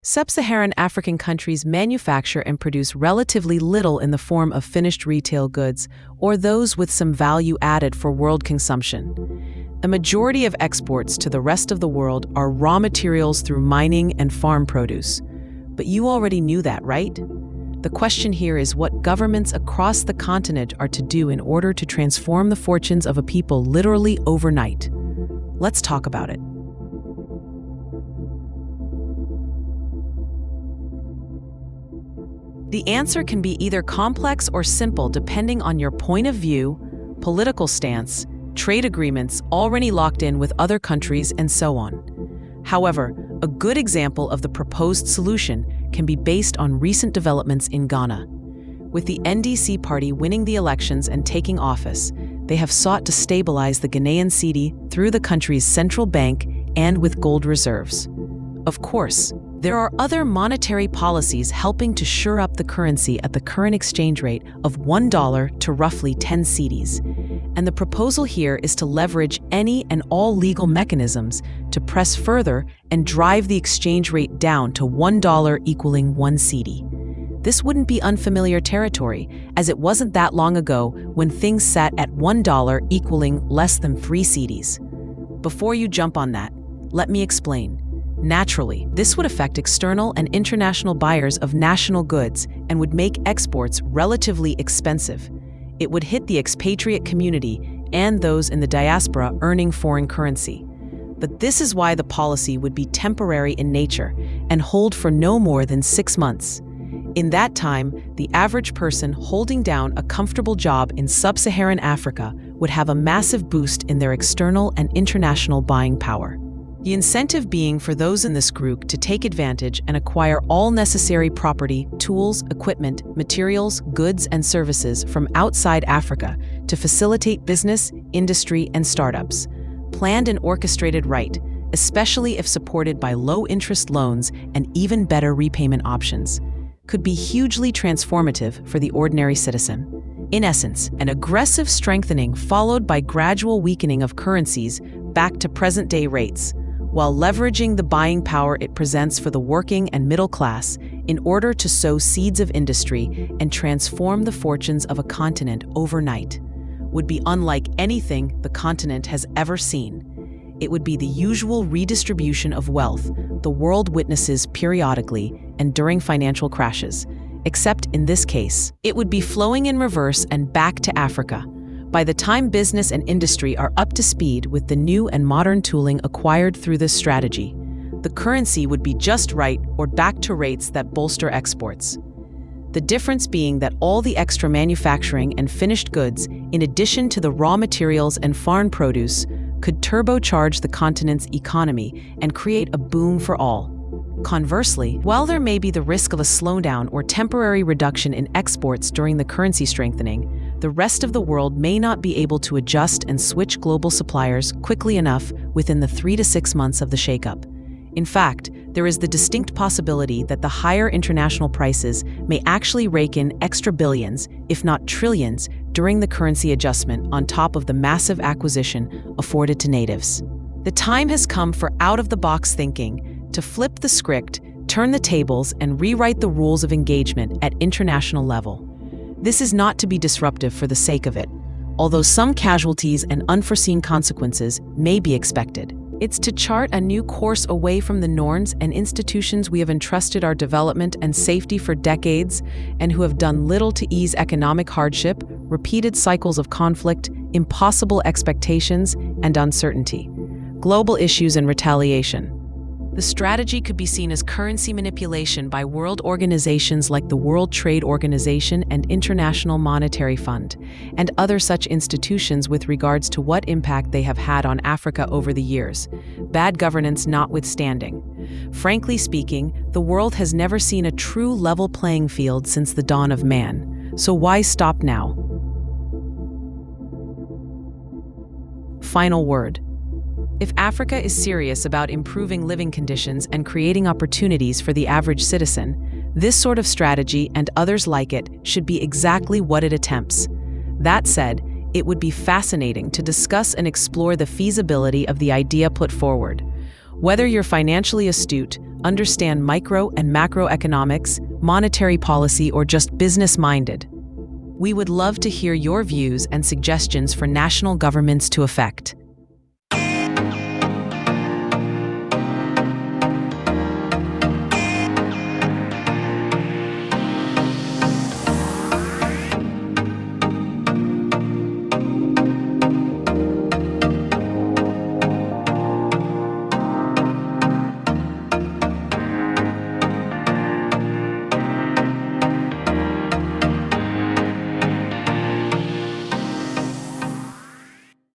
Sub-Saharan African countries manufacture and produce relatively little in the form of finished retail goods or those with some value added for world consumption. A majority of exports to the rest of the world are raw materials through mining and farm produce. But you already knew that, right? The question here is what governments across the continent are to do in order to transform the fortunes of a people literally overnight. Let's talk about it. The answer can be either complex or simple depending on your point of view, political stance, trade agreements already locked in with other countries, and so on. However, a good example of the proposed solution can be based on recent developments in Ghana. With the NDC party winning the elections and taking office, they have sought to stabilize the Ghanaian cedi through the country's central bank and with gold reserves. Of course, there are other monetary policies helping to shore up the currency at the current exchange rate of $1 to roughly 10 cedis. And the proposal here is to leverage any and all legal mechanisms to press further and drive the exchange rate down to $1 equaling 1 cedi. This wouldn't be unfamiliar territory, as it wasn't that long ago when things sat at $1 equaling less than 3 cedis. Before you jump on that, let me explain. Naturally, this would affect external and international buyers of national goods and would make exports relatively expensive. It would hit the expatriate community and those in the diaspora earning foreign currency. But this is why the policy would be temporary in nature and hold for no more than 6 months. In that time, the average person holding down a comfortable job in Sub-Saharan Africa would have a massive boost in their external and international buying power. The incentive being for those in this group to take advantage and acquire all necessary property, tools, equipment, materials, goods, and services from outside Africa to facilitate business, industry, and startups. Planned and orchestrated right, especially if supported by low-interest loans and even better repayment options, could be hugely transformative for the ordinary citizen. In essence, an aggressive strengthening followed by gradual weakening of currencies back to present-day rates, while leveraging the buying power it presents for the working and middle class in order to sow seeds of industry and transform the fortunes of a continent overnight, would be unlike anything the continent has ever seen. It would be the usual redistribution of wealth the world witnesses periodically and during financial crashes, except in this case, it would be flowing in reverse and back to Africa. By the time business and industry are up to speed with the new and modern tooling acquired through this strategy, the currency would be just right or back to rates that bolster exports. The difference being that all the extra manufacturing and finished goods, in addition to the raw materials and farm produce, could turbocharge the continent's economy and create a boom for all. Conversely, while there may be the risk of a slowdown or temporary reduction in exports during the currency strengthening, the rest of the world may not be able to adjust and switch global suppliers quickly enough within the 3 to 6 months of the shakeup. In fact, there is the distinct possibility that the higher international prices may actually rake in extra billions, if not trillions, during the currency adjustment on top of the massive acquisition afforded to natives. The time has come for out-of-the-box thinking, to flip the script, turn the tables, and rewrite the rules of engagement at international level. This is not to be disruptive for the sake of it, although some casualties and unforeseen consequences may be expected. It's to chart a new course away from the norms and institutions we have entrusted our development and safety for decades and who have done little to ease economic hardship, repeated cycles of conflict, impossible expectations, and uncertainty. Global issues and retaliation. The strategy could be seen as currency manipulation by world organizations like the World Trade Organization and International Monetary Fund, and other such institutions with regards to what impact they have had on Africa over the years, bad governance notwithstanding. Frankly speaking, the world has never seen a true level playing field since the dawn of man, so why stop now? Final word. If Africa is serious about improving living conditions and creating opportunities for the average citizen, this sort of strategy and others like it should be exactly what it attempts. That said, it would be fascinating to discuss and explore the feasibility of the idea put forward. Whether you're financially astute, understand micro and macroeconomics, monetary policy, or just business-minded? We would love to hear your views and suggestions for national governments to affect.